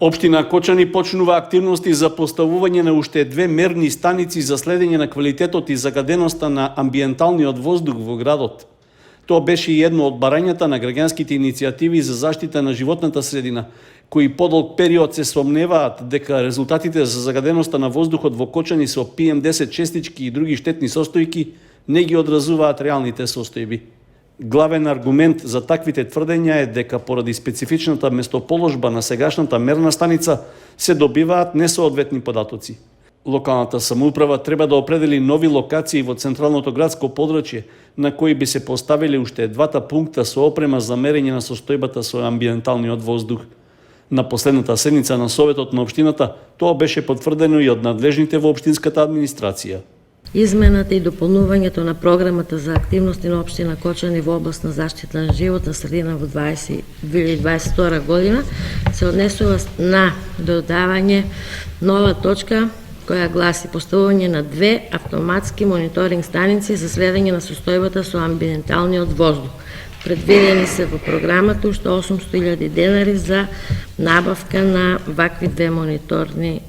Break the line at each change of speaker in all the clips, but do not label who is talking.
Општина Кочани почнува активности за поставување на уште 2 мерни станици за следење на квалитетот и загаденоста на амбиенталниот воздух во градот. Тоа беше и едно од барањата на граѓанските иницијативи за заштита на животната средина, кои подолг период се сомневаат дека резултатите за загаденоста на воздухот во Кочани со PM10 честички и други штетни состојки не ги одразуваат реалните состојби. Главен аргумент за таквите тврдења е дека поради специфичната местоположба на сегашната мерна станица се добиваат несоодветни податоци. Локалната самоуправа треба да определи нови локации во централното градско подрачје, на кои би се поставили уште двата пункта со опрема за мерење на состојбата со амбиенталниот воздух. На последната седница на Советот на општината тоа беше потврдено и од надлежните во општинската администрација.
Измената и дополнувањето на програмата за активности на општина Кочани во област на заштита на животна средина во 2022 година се однесува на додавање нова точка која гласи поставување на 2 автоматски мониторинг станици за следење на состојбата со амбиенталниот воздух. Предвидени се во програмата уште 800.000 денари за набавка на вакви 2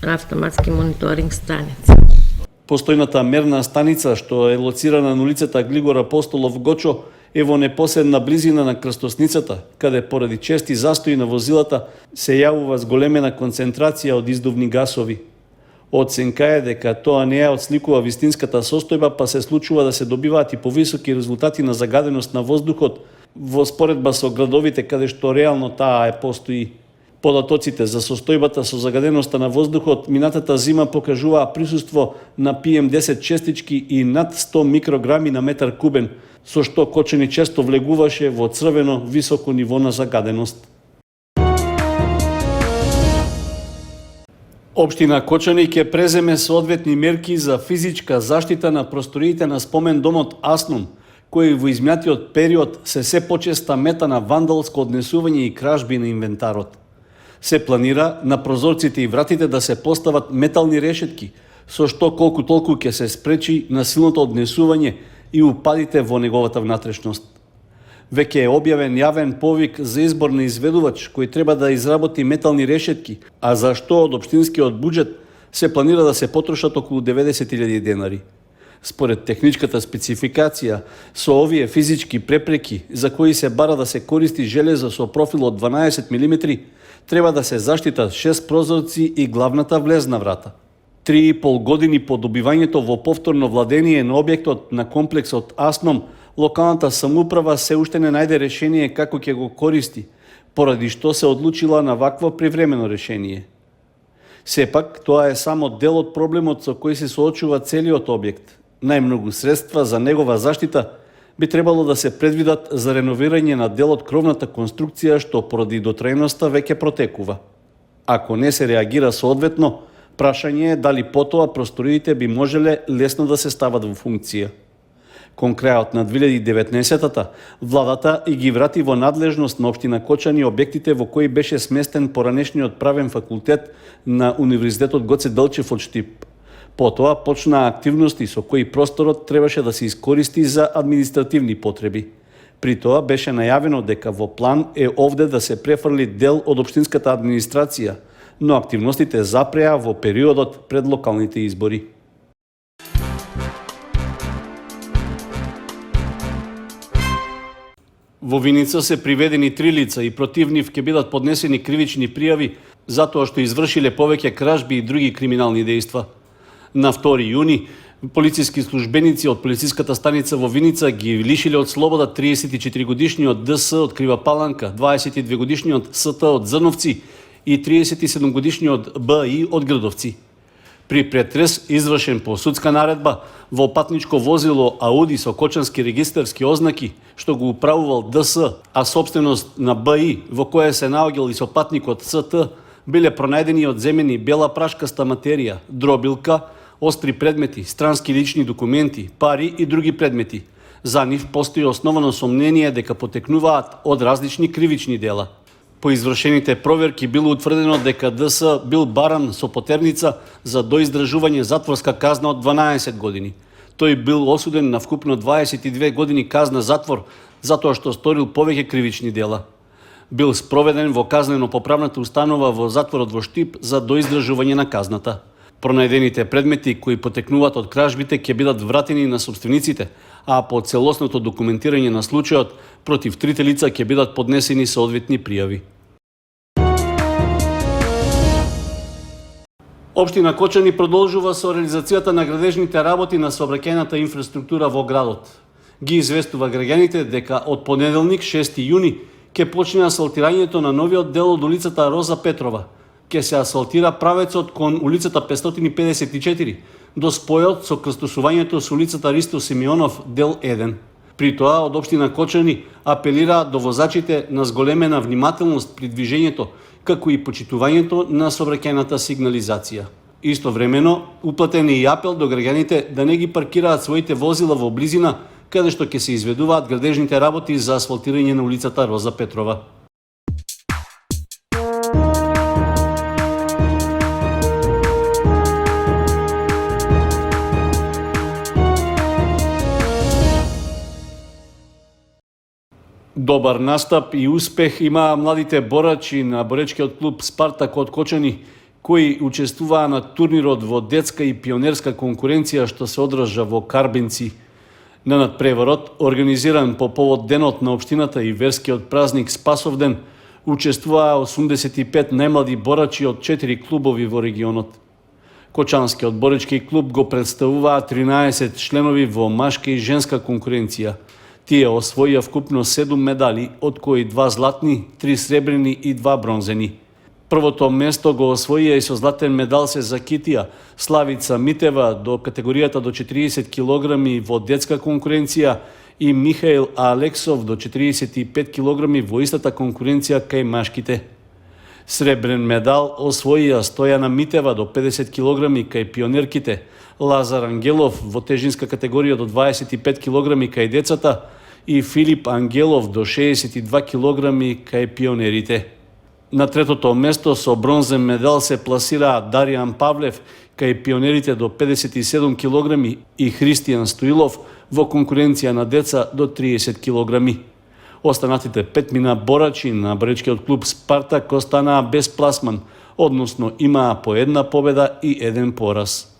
автоматски мониторинг станици.
Постојната мерна станица, што е лоцирана на улицата Глигор Апостолов Гочо, е во непосредна близина на крстосницата, каде поради чести застои на возилата се јавува зголемена концентрација од издувни гасови. Оценка е дека тоа не ја отсликува вистинската состојба, па се случува да се добиваат и повисоки резултати на загаденост на воздухот во споредба со градовите каде што реално таа постои. Податоците за состојбата со загаденоста на воздухот минатата зима покажуваа присуство на PM10 честички и над 100 микрограми на метар кубен, со што Кочани често влегуваше во црвено високо ниво на загаденост. Општина Кочани ќе преземе соодветни мерки за физичка заштита на просториите на спомен домот Аснум, кои во изминатиот период се почеста мета на вандалско однесување и кражби на инвентарот. Се планира на прозорците и вратите да се постават метални решетки, со што колку толку ќе се спречи насилното однесување и упадите во неговата внатрешност. Веќе е објавен јавен повик за избор на изведувач кој треба да изработи метални решетки, а за што од општинскиот буџет се планира да се потрошат околу 90.000 денари. Според техничката спецификација, со овие физички препреки, за кои се бара да се користи железо со профил од 12 мм, треба да се заштитат 6 прозорци и главната влезна врата. 3,5 години по добивањето во повторно владение на објектот на комплексот Асном, локалната самоуправа се уште не најде решение како ќе го користи, поради што се одлучила на вакво привремено решение. Сепак, тоа е само дел од проблемот со кој се соочува целиот објект. Најмногу средства за негова заштита би требало да се предвидат за реновирање на дел од кровната конструкција што поради дотрајноста веќе протекува. Ако не се реагира соодветно, прашање е дали потоа просториите би можеле лесно да се стават во функција. Кон крајот на 2019-та, владата и ги врати во надлежност на општина Кочани објектите во кои беше сместен поранешниот правен факултет на Универзитетот Гоце Делчев од Штип. Потоа почнаа активности со кои просторот требаше да се искористи за административни потреби. При тоа беше најавено дека во план е овде да се префрли дел од општинската администрација, но активностите запреа во периодот пред локалните избори. Во Виница се приведени 3 лица и против нив ќе бидат поднесени кривични пријави затоа што извршиле повеќе кражби и други криминални дејства. На 2 јуни, полициски службеници од полициската станица во Виница ги лишиле од слобода 34-годишниот ДС од Крива Паланка, 22-годишниот СТ од Зрновци и 37-годишниот БИ од Грдовци. При претрес извршен по судска наредба во патничко возило Ауди со кочански регистарски ознаки, што го управувал ДС, а собственост на БИ, во која се наоѓал и со патникот СТ, биле пронајдени одземени бела прашкаста материја, дробилка, остри предмети, странски лични документи, пари и други предмети. За нив постои основано сомнение дека потекнуваат од различни кривични дела. По извршените проверки било утврдено дека ДС бил баран со потерница за доиздржување затворска казна од 12 години. Тој бил осуден на вкупно 22 години казна затвор затоа што сторил повеќе кривични дела. бил спроведен во казнено-поправната установа во затворот во Штип за доиздржување на казната. Пронајдените предмети кои потекнуваат од кражбите ќе бидат вратени на собствениците, а по целосното документирање на случајот против трите лица ќе бидат поднесени соодветни пријави. Општина Кочани продолжува со реализацијата на градежните работи на сообраќајната инфраструктура во градот. Ги известува граѓаните дека од понеделник 6 јуни ќе почне асфалтирањето на новиот дел од улицата Роза Петрова. Ќе се асфалтира правецот кон улицата 554 до спојот со крстосувањето со улицата Ристо Симеонов дел 1. При тоа од општина Кочани апелираат до возачите на зголемена внимателност при движењето, како и почитувањето на сообраќајната сигнализација. Истовремено, уплатен е и апел до граѓаните да не ги паркираат своите возила во близина каде што ќе се изведуваат градежните работи за асфалтирање на улицата Роза Петрова. Добар настап и успех има младите борачи на боречкиот клуб Спартак од Кочани, кои учествуваа на турнирот во детска и пионерска конкуренција што се одржа во Карбенци. На надпреварот, организиран по повод денот на општината и верскиот празник Спасовден, учествуваа 85 најмлади борачи од 4 клубови во регионот. Кочанскиот боречки клуб го представуваа 13 членови во машка и женска конкуренција. Тие освоија вкупно 7 медали, од кои 2 златни, 3 сребрени и 2 бронзени. Првото место го освоија и со златен медал се закитија Славица Митева до категоријата до 40 килограми во детска конкуренција и Михаил Алексов до 45 килограми во истата конкуренција кај машките. Сребрен медал освоија Стојана Митева до 50 килограми кај пионерките, Лазар Ангелов во тежинска категорија до 25 килограми кај децата и Филип Ангелов до 62 килограми кај пионерите. На третото место со бронзен медал се пласираа Даријан Павлев кај пионерите до 57 килограми и Христијан Стоилов во конкуренција на деца до 30 килограми. Останатите 5 борачи на боречкиот клуб Спартак останаа без пласман, односно имаа по една победа и еден пораз.